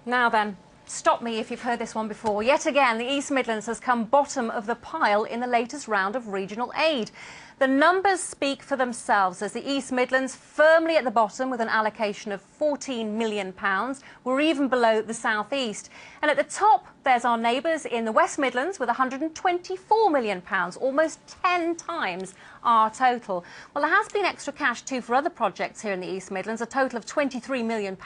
Now then, stop me if you've heard this one before. Yet again, the East Midlands has come bottom of the pile in the latest round of regional aid. The numbers speak for themselves as the East Midlands firmly at the bottom with an allocation of £14 million. We're even below the South East. And at the top, there's our neighbours in the West Midlands with £124 million, almost 10 times our total. Well, there has been extra cash too for other projects here in the East Midlands, a total of £23 million.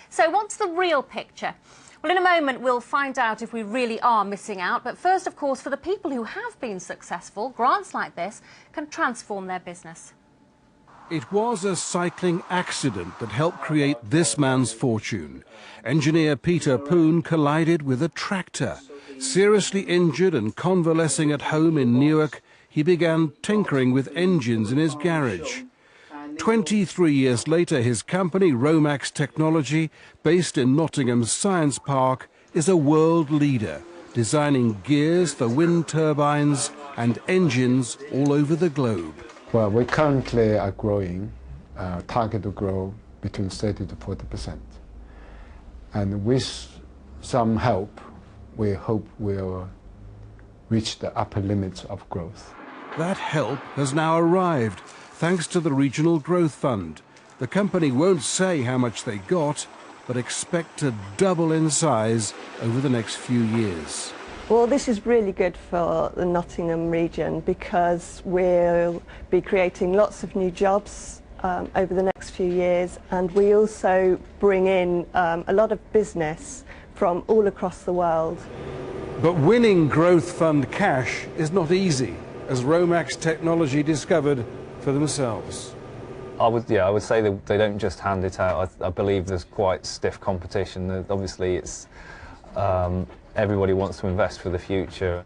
So what's the real picture? Well, in a moment, we'll find out if we really are missing out. But first, of course, for the people who have been successful, grants like this can transform their business. It was a cycling accident that helped create this man's fortune. Engineer Peter Poon collided with a tractor. Seriously injured and convalescing at home in Newark, he began tinkering with engines in his garage. 23 years later, his company, Romax Technology, based in Nottingham's Science Park, is a world leader, designing gears for wind turbines and engines all over the globe. Well, we currently are growing, target to grow between 30 to 40%. And with some help, we hope we'll reach the upper limits of growth. That help has now arrived, thanks to the Regional Growth Fund. The company won't say how much they got, but expect to double in size over the next few years. Well, this is really good for the Nottingham region because we'll be creating lots of new jobs over the next few years, and we also bring in a lot of business from all across the world. But winning Growth Fund cash is not easy, as Romax Technology discovered for themselves. I would say that they don't just hand it out. I believe there's quite stiff competition. Obviously, it's everybody wants to invest for the future.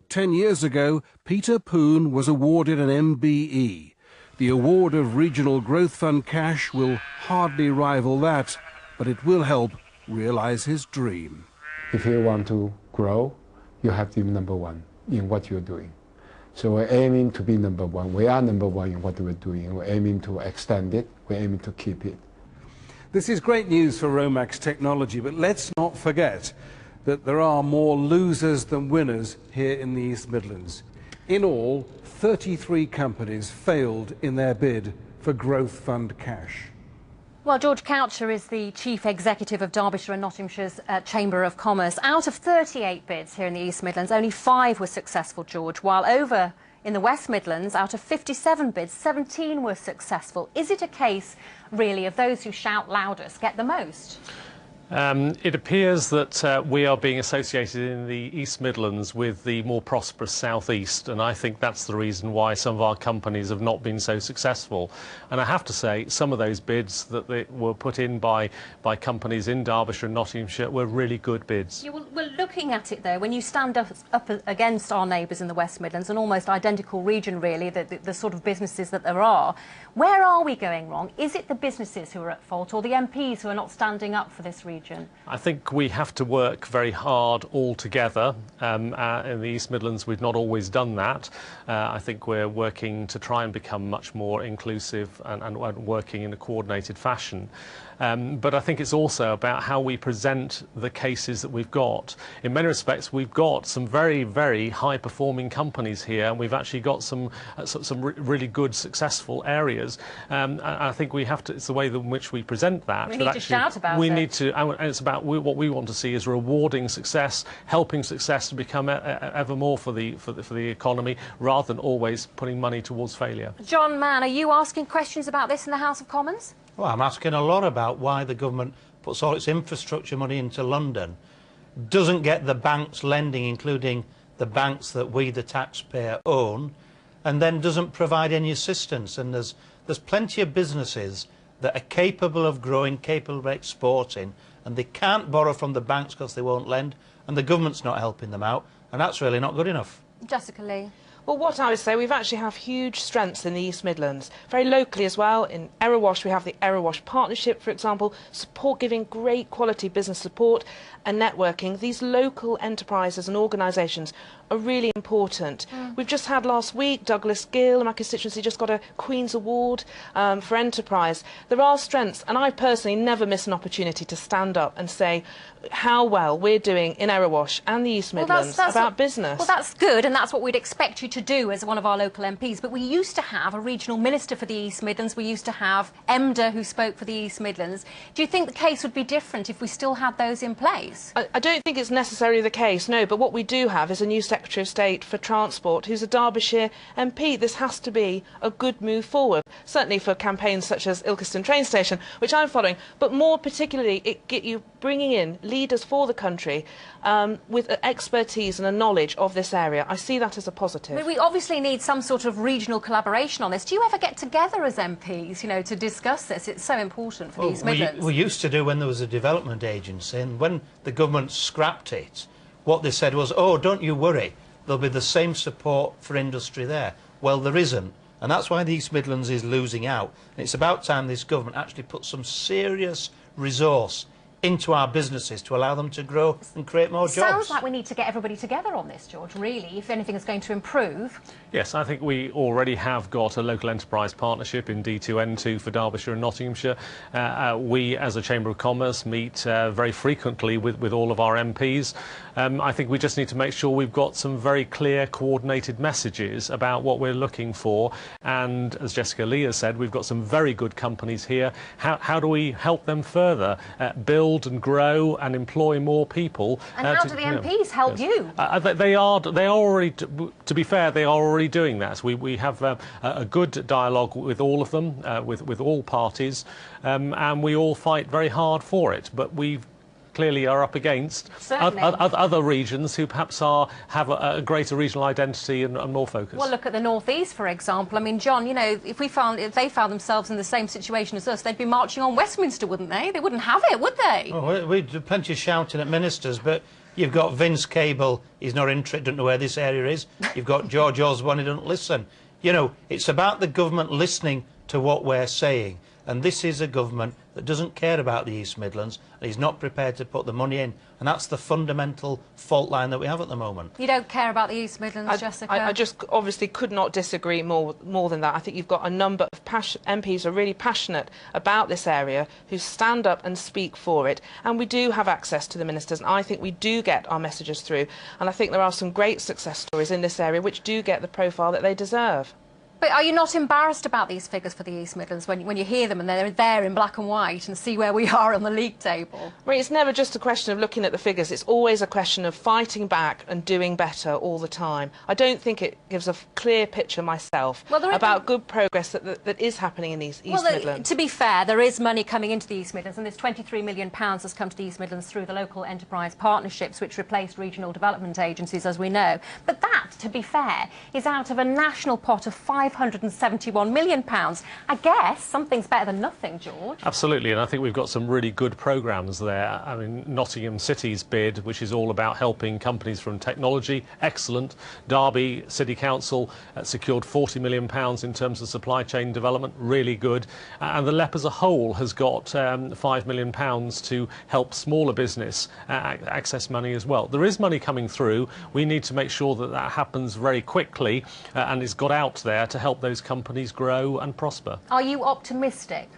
10 years ago, Peter Poon was awarded an MBE. The award of Regional Growth Fund cash will hardly rival that, but it will help realise his dream. If you want to grow, you have to be number one in what you're doing. So we're aiming to be number one. We are number one in what we're doing. We're aiming to extend it. We're aiming to keep it. This is great news for Romax Technology, but let's not forget that there are more losers than winners here in the East Midlands. In all, 33 companies failed in their bid for Growth Fund cash. Well, George Coucher is the Chief Executive of Derbyshire and Nottinghamshire's Chamber of Commerce. Out of 38 bids here in the East Midlands, only 5 were successful, George, while over in the West Midlands, out of 57 bids, 17 were successful. Is it a case, really, of those who shout loudest get the most? It appears that we are being associated in the East Midlands with the more prosperous South East, and I think that's the reason why some of our companies have not been so successful. And I have to say, some of those bids that were put in by companies in Derbyshire and Nottinghamshire were really good bids. Yeah, well, we're looking at it, though, when you stand up against our neighbours in the West Midlands, an almost identical region, really, the sort of businesses that there are. Where are we going wrong? Is it the businesses who are at fault, or the MPs who are not standing up for this region? I think we have to work very hard all together. In the East Midlands, we've not always done that. I think we're working to try and become much more inclusive and working in a coordinated fashion. But I think it's also about how we present the cases that we've got. In many respects, we've got some very, very high-performing companies here, and we've actually got some really good, successful areas. I think we have to. It's the way in which we present that. We need to shout about it. We need to, and it's about what we want to see is rewarding success, helping success to become ever more for the economy, rather than always putting money towards failure. John Mann, are you asking questions about this in the House of Commons? Well, I'm asking a lot about why the government puts all its infrastructure money into London, doesn't get the banks lending, including the banks that we, the taxpayer, own, and then doesn't provide any assistance. And there's plenty of businesses that are capable of growing, capable of exporting, and they can't borrow from the banks because they won't lend, and the government's not helping them out, and that's really not good enough. Jessica Lee. Well, what I would say, we've actually have huge strengths in the East Midlands, very locally as well. In Erewash, we have the Erewash Partnership, for example, giving great quality business support and networking. These local enterprises and organisations are really important. We've just had last week, Douglas Gill, in my constituency, just got a Queen's Award for enterprise. There are strengths, and I personally never miss an opportunity to stand up and say how well we're doing in Erewash and the East Midlands about business. Well, that's good, and that's what we'd expect you to do as one of our local MPs. But we used to have a regional minister for the East Midlands. We used to have EMDA, who spoke for the East Midlands. Do you think the case would be different if we still had those in place? I don't think it's necessarily the case, no, but what we do have is a new Secretary of State for Transport who's a Derbyshire MP. This has to be a good move forward, certainly for campaigns such as Ilkeston train station, which I'm following, but more particularly you bringing in leaders for the country with expertise and a knowledge of this area. I see that as a positive. But we obviously need some sort of regional collaboration on this. Do you ever get together as MPs, you know, to discuss this? It's so important for the East Midlands. We used to do when there was a development agency, and when the government scrapped it, what they said was, oh, don't you worry, there'll be the same support for industry there. Well, there isn't, and that's why the East Midlands is losing out. And it's about time this government actually put some serious resource into our businesses to allow them to grow and create more jobs. Sounds like we need to get everybody together on this, George, really, if anything is going to improve. Yes, I think we already have got a local enterprise partnership in D2N2 for Derbyshire and Nottinghamshire. We, as a Chamber of Commerce, meet very frequently with all of our MPs. I think we just need to make sure we've got some very clear, coordinated messages about what we're looking for. And as Jessica Lee has said, we've got some very good companies here. How do we help them further build and grow and employ more people? And how do the MPs help you? They are already, to be fair, they are already doing that. We have a good dialogue with all of them, with all parties, and we all fight very hard for it. But we clearly are up against other regions who perhaps have a greater regional identity and more focus. Well, look at the North East, for example. I mean, John, you know, if they found themselves in the same situation as us, they'd be marching on Westminster, wouldn't they? They wouldn't have it, would they? Oh, we do plenty of shouting at ministers, but you've got Vince Cable, he's not interested, doesn't know where this area is. You've got George Osborne, he doesn't listen. You know, it's about the government listening to what we're saying. And this is a government that doesn't care about the East Midlands and is not prepared to put the money in. And that's the fundamental fault line that we have at the moment. You don't care about the East Midlands, Jessica? I just obviously could not disagree more than that. I think you've got a number of MPs who are really passionate about this area, who stand up and speak for it. And we do have access to the ministers, and I think we do get our messages through. And I think there are some great success stories in this area which do get the profile that they deserve. But are you not embarrassed about these figures for the East Midlands when you hear them and they're there in black and white and see where we are on the league table? Well, it's never just a question of looking at the figures. It's always a question of fighting back and doing better all the time. I don't think it gives a clear picture myself about good progress that is happening in these East Midlands. To be fair, there is money coming into the East Midlands, and this £23 million has come to the East Midlands through the local enterprise partnerships, which replaced regional development agencies, as we know. But that, to be fair, is out of a national pot of £571 million. I guess something's better than nothing, George. Absolutely, and I think we've got some really good programmes there. I mean, Nottingham City's bid, which is all about helping companies from technology, excellent. Derby City Council secured £40 million in terms of supply chain development, really good. And the LEP as a whole has got £5 million to help smaller business access money as well. There is money coming through. We need to make sure that that happens very quickly and is got out there to help those companies grow and prosper. Are you optimistic?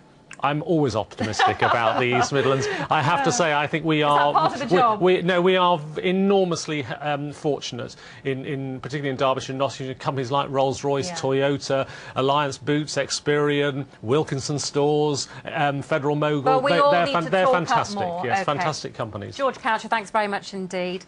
I'm always optimistic about the East Midlands. I have to say, I think we are. Is that part of the job? We are enormously fortunate particularly in Derbyshire and Nottinghamshire. Companies like Rolls-Royce, Toyota, Alliance Boots, Experian, Wilkinson Stores, Federal Mogul. Well, they're fantastic. Yes, okay. fantastic companies. George Coucher, thanks very much indeed.